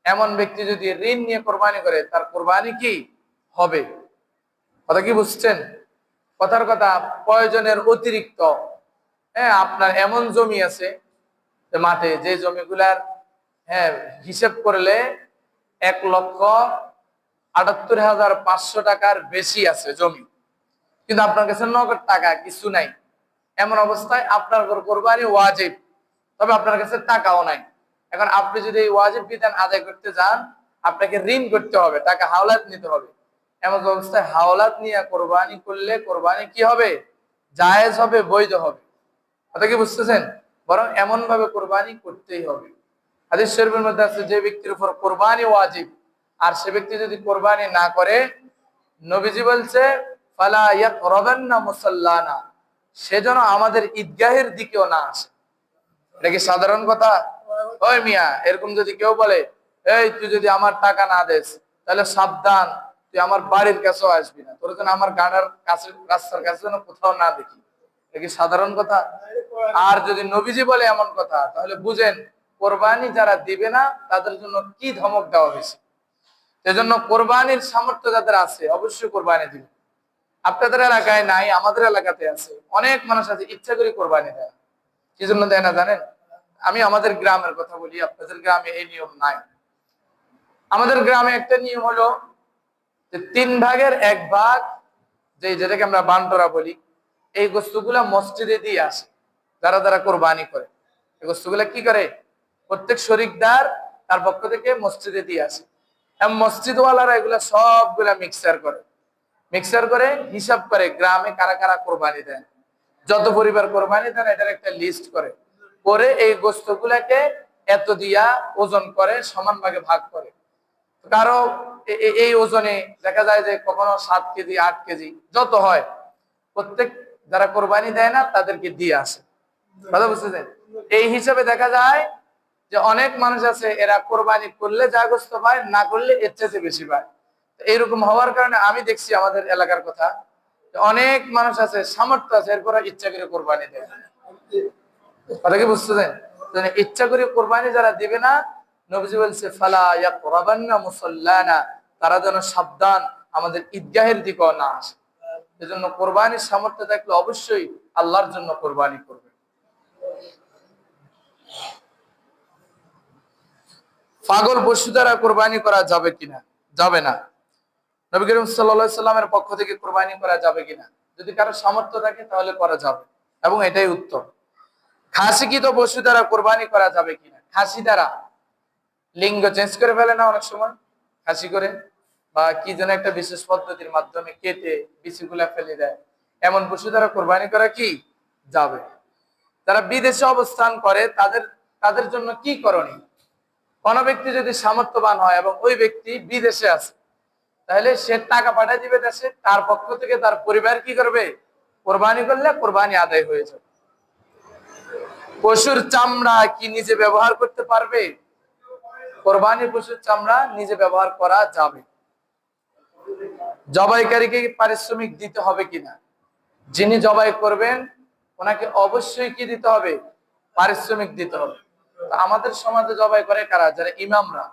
এমন ব্যক্তি যদি ঋণ নিয়ে কোরবানি করে তার কোরবানি কি হবে? কথা কি বুঝছেন? কথার কথা, প্রয়োজনের অতিরিক্ত, হ্যাঁ, আপনার এমন জমি আছে মাঠে, যে জমিগুলার হ্যাঁ হিসেব করলে 1,78,500 টাকার বেশি আছে জমি, কিন্তু আপনার কাছে নগদ টাকা কিছু নাই, এমন অবস্থায় আপনার উপর কোরবানি ওয়াজিব, তবে আপনার কাছে টাকাও নাই। এখন আপনি যদি এই ওয়াজিব বিধান আদায় করতে যান, আপনাকে ঋণ করতে হবে, টাকা হাওলাত নিতে হবে। এমন অবস্থায় হাওলাত নিয়ে কোরবানি করলে কোরবানি কি হবে? জায়েজ হবে, বৈধ হবে। কথা কি বুঝতেছেন? বরং এমন ভাবে কোরবানি করতেই হবে। হাদিস শরীফের মধ্যে আছে, যে ব্যক্তির উপর কোরবানি ওয়াজিব আর সে ব্যক্তি যদি কোরবানি না করে, নবীজি বলছে ফালা ইয়াকরাবান্না মুসাল্লানা, সে যেন আমাদের ঈদগাহের দিকেও না আসে। এটা কি সাধারণ কথা? ওই মিয়া, এরকম যদি কেউ বলে, এই তুই যদি আমার টাকা না দেস তাহলে সাবধান, তুই আমার বাড়ির কাছেও আসবি না, তোর যেন আমার গাড়ার কাছে, রাস্তার কাছে যেন কোথাও না দেখি, এটা কি সাধারণ কথা? আর যদি নবীজি বলে এমন কথা, তাহলে বুঝেন কোরবানি যারা দিবে না তাদের জন্য কি ধমক দেওয়া হয়েছে। সেজন্য কোরবানির সামর্থ্য যাদের আছে অবশ্যই কোরবানি দিবে। আপনাদের এলাকায় নাই, আমাদের এলাকাতে আছে, অনেক মানুষ আছে ইচ্ছা করে কোরবানি দেয়। কি জন্য দেয় না জানেন? আমি আমাদের গ্রামের কথা বলি, আপনাদের গ্রামে এই নিয়ম নাই। আমাদের গ্রামে একটা নিয়ম হলো যে 1/3 যেটাকে আমরা বান্টরা বলি, এই গোস্তগুলা মসজিদে দিয়ে আসে। যারা যারা কোরবানি করে এই গোস্তগুলা কি করে, প্রত্যেক শরিকদার তার পক্ষ থেকে মসজিদে দিয়ে আসে, এবং মসজিদওয়ালারা এগুলা সবগুলা মিক্সার করে হিসাব করে গ্রামে কারা কারা কোরবানি দেন, যত পরিবার কোরবানি দেন এটার একটা লিস্ট করে এই গোস্তগুলাকে এত দিয়া ওজন করে, সমান ভাগে ভাগ করে। কারো এই ওজনে দেখা যায় যে কখনো 7 কেজি 8 কেজি যত হয়, প্রত্যেক যারা কোরবানি দেয় না তাদেরকে দিয়ে আসে। কথা বুঝতেছেন? এই হিসাবে দেখা যায় যে অনেক মানুষ আছে এরা কোরবানি করলে যা গোস্ত পায়, না করলে এর চেয়ে বেশি পায়। এইরকম হওয়ার কারণে আমি দেখছি আমাদের এলাকার কথা, অনেক মানুষ আছে সামর্থ্য আছে, এরপর ইচ্ছা করে কোরবানি দেয়। কথা কি বুঝতেছেন? ইচ্ছা করে কোরবানি যারা দিবে না, নবীজি বলছে ফালা ইয়াকরাবান্না মুসাল্লানা, তারা যেন সাবধান আমাদের ঈদগাহের দিকেও না আসে। এজন্য কোরবানির সামর্থ্য থাকলে অবশ্যই আল্লাহর জন্য কোরবানি করবে। পাগল পশু দ্বারা কোরবানি করা যাবে কিনা? যাবে না। নবী করিম সাল্লাল্লাহু আলাইহি সাল্লামের পক্ষ থেকে কোরবানি করা যাবে কিনা, যদি কারো সামর্থ্য থাকে তাহলে করা যাবে, এবং এটাই উত্তম। খাসিকৃত পশু দ্বারা কোরবানি করা যাবে কিনা? খাসি দ্বারা লিঙ্গ চেঞ্জ করে ফেলে না অনেক সময়, খাসি করে বা কি যেন একটা বিশেষ পদ্ধতির মাধ্যমে কেটে বিচিগুলা ফেলে দেয়, এমন পশু দ্বারা কোরবানি করা কি যাবে? যারা বিদেশে অবস্থান করে তাদের জন্য কি করণীয়? কোন ব্যক্তি যদি সামর্থ্যবান হয় এবং ওই ব্যক্তি বিদেশে আছে, তাহলে সে টাকা পাঠিয়ে দিবে দেশে, তার পক্ষ থেকে তার পরিবার কি করবে? কোরবানি করলে কোরবানি আদায় হয়ে যাবে। পশুর চামড়া কি নিজে ব্যবহার করতে পারবে? কোরবানি পশুর চামড়া নিজে ব্যবহার করা যাবে। জবাইকারীকে পারিশ্রমিক দিতে হবে কিনা? যিনি জবাই করবেন ওনাকে অবশ্যই কি দিতে হবে? পারিশ্রমিক দিতে হবে। আমাদের সমাজে জবাই করে কারা? যারা ইমামরা।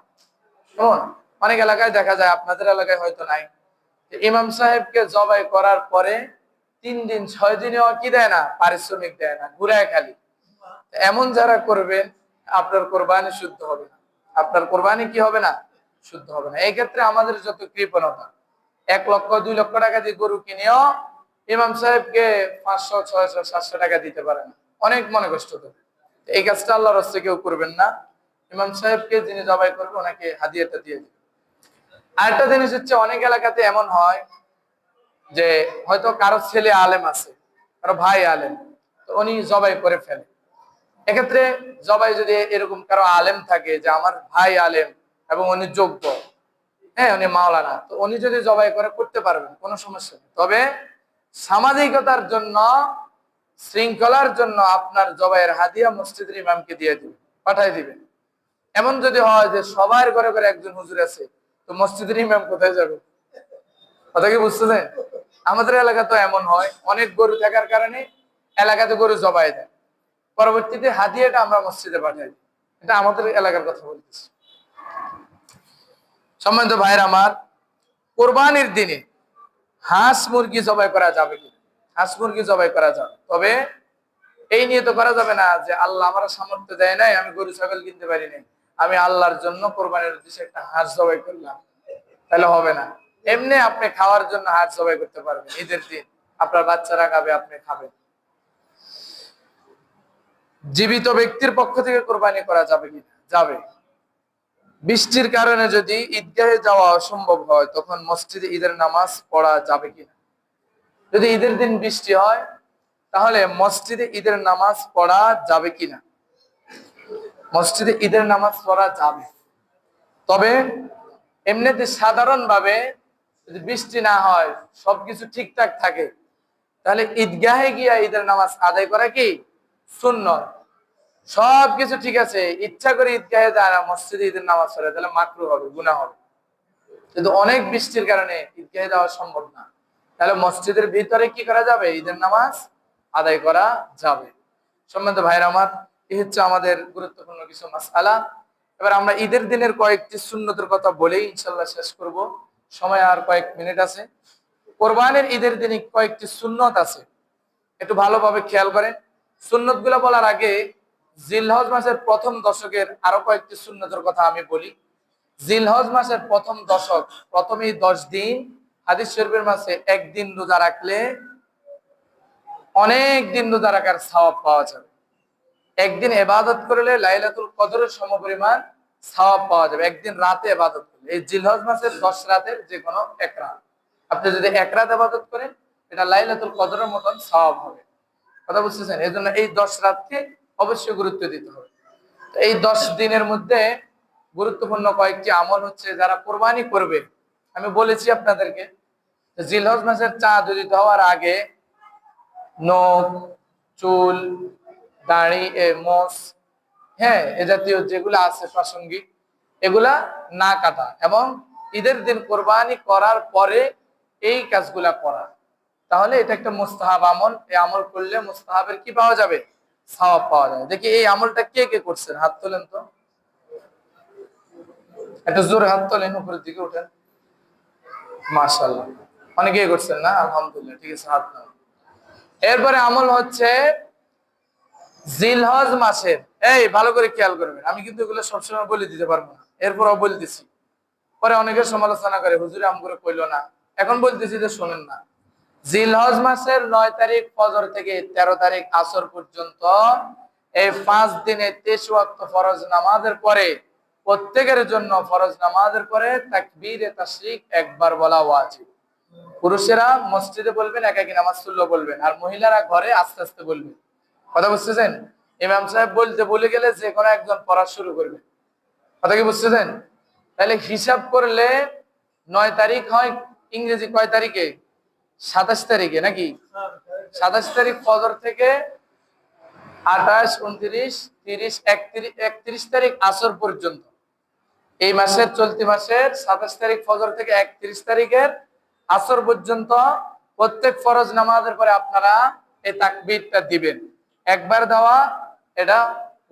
শুনুন, অনেক এলাকায় দেখা যায়, আপনাদের এলাকায় হয়তো নাই, ইমাম সাহেবকে জবাই করার পরে 3 দিন 6 দিনেও কি দেয় না? পারিশ্রমিক দেয় না, ঘুরায় খালি। এমন যারা করবেন আপনার কোরবানি শুদ্ধ হবে না, আপনার কোরবানি কি হবে না? শুদ্ধ হবে না। এই ক্ষেত্রে আমাদের যত কৃপণতা, 1 লক্ষ 2 লক্ষ টাকা দিয়ে গরু কিনেও ইমাম সাহেবকে 500 600 700 টাকা দিতে পারে না, অনেক মনে কষ্ট দেবে। এই কাজটা আল্লাহর রাস্তায় কেউ করবেন না। ইমাম সাহেবকে যিনি জবাই করবে ওনাকে হাদিয়াটা দিয়ে দিবে। আরেকটা জিনিস হচ্ছে, অনেক এলাকাতে এমন হয় যে হয়তো কারো ছেলে আলেম আছে, কারো ভাই আলেম, তো উনি জবাই করে ফেলে। এক্ষেত্রে জবাই যদি এরকম কারো আলেম থাকে যে আমার ভাই আলেম এবং উনি যোগ্য, হ্যাঁ উনি মাওলানা, তো উনি যদি জবাই করে করতে পারবেন, কোনো সমস্যা নেই। তবে সামাজিকতার জন্য, শৃঙ্খলার জন্য আপনার জবাইয়ের হাদিয়া মসজিদের ইমামকে দিয়ে দিবেন, পাঠাই দিবেন। এমন যদি হয় যে সবার ঘরে ঘরে একজন হুজুর আছে, তো মসজিদের ইমাম কোথায় যাবে? কথা কি বুঝতেছেন? আমাদের এলাকা তো এমন হয়, অনেক গরু থাকার কারণে এলাকাতে গরু জবাই দেয়, পরবর্তীতে হাদিয়াটা আমরা মসজিদে পাঠাই। এটা আমাদের এলাকার কথা বলতেছি। সম্মানিত ভাইরা আমার, কোরবানির দিনে হাঁস মুরগি জবাই করা যাবে কি? হাঁস মুরগি জবাই করা যাবে, তবে এই নিয়ে তো করা যাবে না যে আল্লাহ আমার সামর্থ্য দেয় নাই, আমি গরু ছাগল কিনতে পারি নাই, আমি আল্লাহর জন্য কোরবানির উদ্দেশ্যে একটা হাঁস জবাই করলাম, তাহলে হবে না। এমনি আপনি খাওয়ার জন্য হাঁস জবাই করতে পারবেন, ঈদের দিন আপনার বাচ্চারা খাবে, আপনি খাবেন। জীবিত ব্যক্তির পক্ষ থেকে কোরবানি করা যাবে কি? যাবে। বৃষ্টির কারণে যদি ঈদগাহে যাওয়া অসম্ভব হয়, তখন মসজিদে ঈদের নামাজ পড়া যাবে কিনা? যদি ঈদের দিন বৃষ্টি হয়, তাহলে মসজিদে ঈদের নামাজ পড়া যাবে কিনা? মসজিদে ঈদের নামাজ পড়া যাবে, তবে এমনিতে সাধারণভাবে যদি বৃষ্টি না হয়, সবকিছু ঠিকঠাক থাকে, তাহলে ঈদগাহে গিয়া ঈদের নামাজ আদায় করা কি সুন্নাত। সবকিছু ঠিক আছে, ইচ্ছা করে ঈদগাহে যায় না, মসজিদে ঈদের নামাজ পড়ে, তাহলে মাকরুহ হবে, গুনাহ হবে। কিন্তু অনেক বৃষ্টির কারণে ঈদগাহে যাওয়া সম্ভব না, তাহলে মসজিদের ভিতরে কি করা যাবে? ঈদের নামাজ আদায় করা যাবে। সম্মানিত ভাইরা আমার, এই হচ্ছে আমাদের গুরুত্বপূর্ণ কিছু মাসআলা। এবার আমরা ঈদের দিনের কয়েকটি সুন্নতের কথা বলেই ইনশাআল্লাহ শেষ করব, সময় আর কয়েক মিনিট আছে। কোরবানির ঈদের দিনে কয়েকটি সুন্নত আছে, একটু ভালোভাবে খেয়াল করেন। সুন্নত গুলা বলার আগে জিলহজ মাসের প্রথম দশকের আরো কয়েকটি সুন্নতের কথা আমি বলি। জিলহজ মাসের প্রথম দশক, প্রথমেই 10 দিন হাদিস শরীফের মাসে একদিন রোজা রাখলে অনেক দিন রোজা রাখার সওয়াব পাওয়া যাবে। একদিন ইবাদত করলে লাইলাতুল কদরের সমপরিমাণ সওয়াব পাওয়া যাবে, একদিন রাতে ইবাদত করলে। এই জিলহজ মাসের 10 রাতের যে কোনো এক রাত আপনি যদি এক রাত ইবাদত করেন, এটা লাইলাতুল কদরের মতন সওয়াব হবে। কথা বুঝতেছেন? এই জন্য এই 10 রাতকে অবশ্যই গুরুত্ব দিতে হবে। এই 10 দিনের মধ্যে গুরুত্বপূর্ণ কয়েকটি আমল হচ্ছে, যারা কোরবানি করবে, আমি বলেছি আপনাদেরকে, জিলহজ মাসের চাঁদ উদিত হওয়ার আগে নখ, চুল, দাড়ি, মোষ, হ্যাঁ এ জাতীয় যেগুলো আছে প্রাসঙ্গিক, এগুলা না কাটা, এবং ঈদের দিন কোরবানি করার পরে এই কাজগুলা করা, তাহলে এটা একটা মুস্তাহাব আমল। এই আমল করলে মুস্তাহাবের কি পাওয়া যাবে? সওয়াব পাওয়া যাবে। দেখি এই আমলটা কে কে করছেন, হাত তোলেন তো, একটা জোরে হাত তোলেন, উপরের দিকে উঠেন। মাশাআল্লাহ, অনেকেই করছেন না? আলহামদুলিল্লাহ, ঠিক আছে, হাত নাও। এরপরে আমল হচ্ছে জিলহজ মাসের, এই ভালো করে খেয়াল করবেন, আমি কিন্তু এগুলো সবসময় বলে দিতে পারবো না, এরপরও বলতেছি। পরে অনেকের সমালোচনা করে, হুজুরে আম করে কইলো না, এখন বলতেছি যে শোনেন না। জিলহজ মাসের 9 তারিখ ফজর থেকে 13 তারিখ আসর পর্যন্ত এই 5 দিনে 23 ওয়াক্ত ফরজ নামাজের পরে প্রত্যেকের জন্য ফরজ নামাজের পরে তাকবীরে তাশরিক একবার বলা ওয়াজিব। পুরুষেরা মসজিদে বলবেন, একাকী নামাজ তুল্য বলবেন, আর মহিলারা ঘরে আস্তে আস্তে বলবেন। কথা বুঝতেছেন? ইমাম সাহেব বলতে বলে গেলে যে কোনো একজন পড়া শুরু করবে। কথা কি বুঝতেছেন? তাহলে হিসাব করলে 9 তারিখ হয় ইংরেজি কয় তারিখে? 27 তারিখে নাকি? 27 তারিখ ফজর থেকে 28, 29, 30, 31 তারিখ আসর পর্যন্ত, এই মাসের চলতি মাসের 27 তারিখ ফজর থেকে 31 তারিখের আসর পর্যন্ত প্রত্যেক ফরজ নামাজের পরে আপনারা এই তাকবীরটা দিবেন। একবার দেওয়া এটা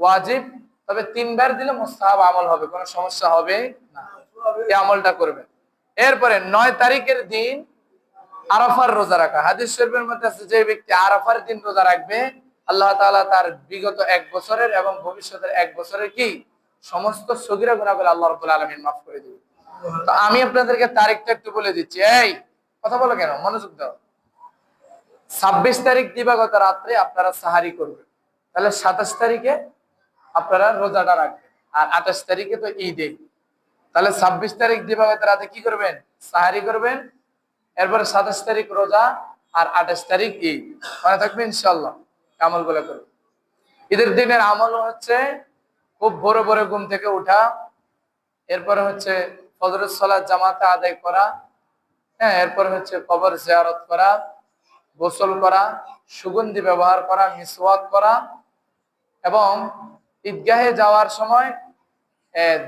ওয়াজিব, তবে 3 বার দিলে মুস্তাহাব আমল হবে, কোনো সমস্যা হবে না, এই আমলটা করবেন। এরপরে 9 তারিখের দিন আরাফার রোজা রাখা। হাদিস শরীফের মধ্যে আছে, যে ব্যক্তি আরাফার দিন রোজা রাখবে, আল্লাহ তাআলা তার বিগত 1 বছরের এবং ভবিষ্যতের 1 বছরের কি সমস্ত সগীরা গুনাহগুলো আল্লাহ রাব্বুল আলামিন মাফ করে দিবেন। তো আমি আপনাদেরকে তারিখটা একটু বলে দিচ্ছি, এই কথা বলো কেন, মনোযোগ দাও। 26 তারিখ দিবাগত রাত্রে আপনারা সাহারি করবেন, তাহলে 27 তারিখে আপনারা রোজাটা রাখবেন, আর 28 তারিখে তো ঈদে, তাহলে 26 তারিখ দিবাগত রাতে কি করবেন? সাহারি করবেন। এরপরে 27 তারিখ রোজা, আর 28 তারিখ ঈদ। মনে থাকবে ইনশাআল্লাহ, আমলগুলো করবেন। ঈদের দিনের আমল হচ্ছে খুব ভোরে ভোরে ঘুম থেকে উঠা, এরপরে হচ্ছে ফজরের সালাত জামাতে আদায় করা, হ্যাঁ, এরপর হচ্ছে কবর জিয়ারত করা, গোসল করা, সুগন্ধি ব্যবহার করা, মিসওয়াক করা, এবং ঈদগাহে যাওয়ার সময়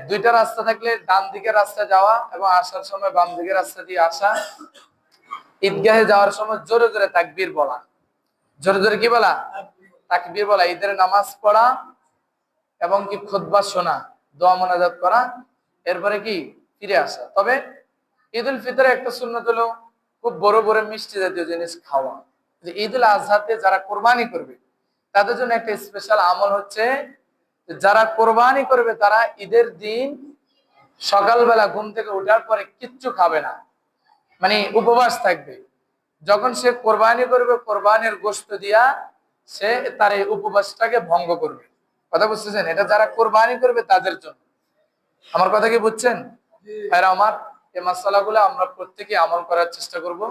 দুইটা রাস্তা থাকলে ডান দিকের রাস্তা যাওয়া এবং আসার সময় বাম দিকের রাস্তা দিয়ে আসা। ঈদগাহে যাওয়ার সময় জোরে জোরে তাকবীর বলা, জোরে জোরে কি বলা? তাকবীর বলা। ঈদের নামাজ পড়া এবং কি খুতবা শোনা, দোয়া মোনাজাত করা, এরপরে কি ফিরে আসা। তবে ঈদ উল ফিতরে একটা সুন্নাত হলো খুব বড় বড় মিষ্টি জাতীয় জিনিস খাওয়া। যে ঈদ উল আজহাতে যারা কোরবানি করবে তাদের জন্য একটা স্পেশাল আমল হচ্ছে, যারা কোরবানি করবে তারা ঈদের দিন সকালবেলা ঘুম থেকে ওঠার পরে কিচ্ছু খাবে না, মানে উপবাস থাকবে। যখন সে কোরবানি করবে কোরবানির গোশত দিয়া সে তার এই উপবাসটাকে ভঙ্গ করবে। কথা বুঝতেছেন? এটা যারা কোরবানি করবে তাদের জন্য। আমার কথা কি বুঝছেন ভাইরা আমার? এই মাসালাগুলো আমরা প্রত্যেকে আমল করার চেষ্টা করব।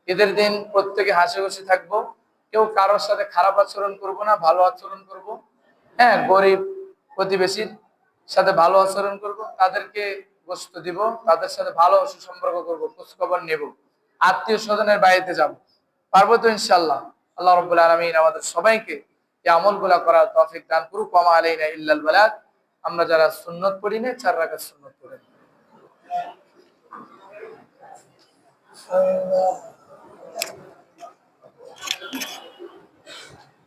ঈদের দিন প্রত্যেকে হাসি খুশি থাকবো, কেউ কারোর সাথে খারাপ আচরণ করব না, ভালো আচরণ করব। হ্যাঁ, গরিব প্রতিবেশীর সাথে ভালো আচরণ করব, তাদেরকে গোশত দিব, তাদের সাথে ভালো সুসম্পর্ক করব, খোঁজখবর নেব, আত্মীয় স্বজনের বাড়িতে যাব। পারবো তো ইনশাআল্লাহ? আল্লাহ রাব্বুল আলামিন আমাদের সবাইকে এই আমলগুলা করার তৌফিক দান করুক। ওয়া মা আলাইনা ইল্লাল বালাগ। আমরা যারা সুন্নত পড়ি না, 4 রাকাত সুন্নত পড়ি।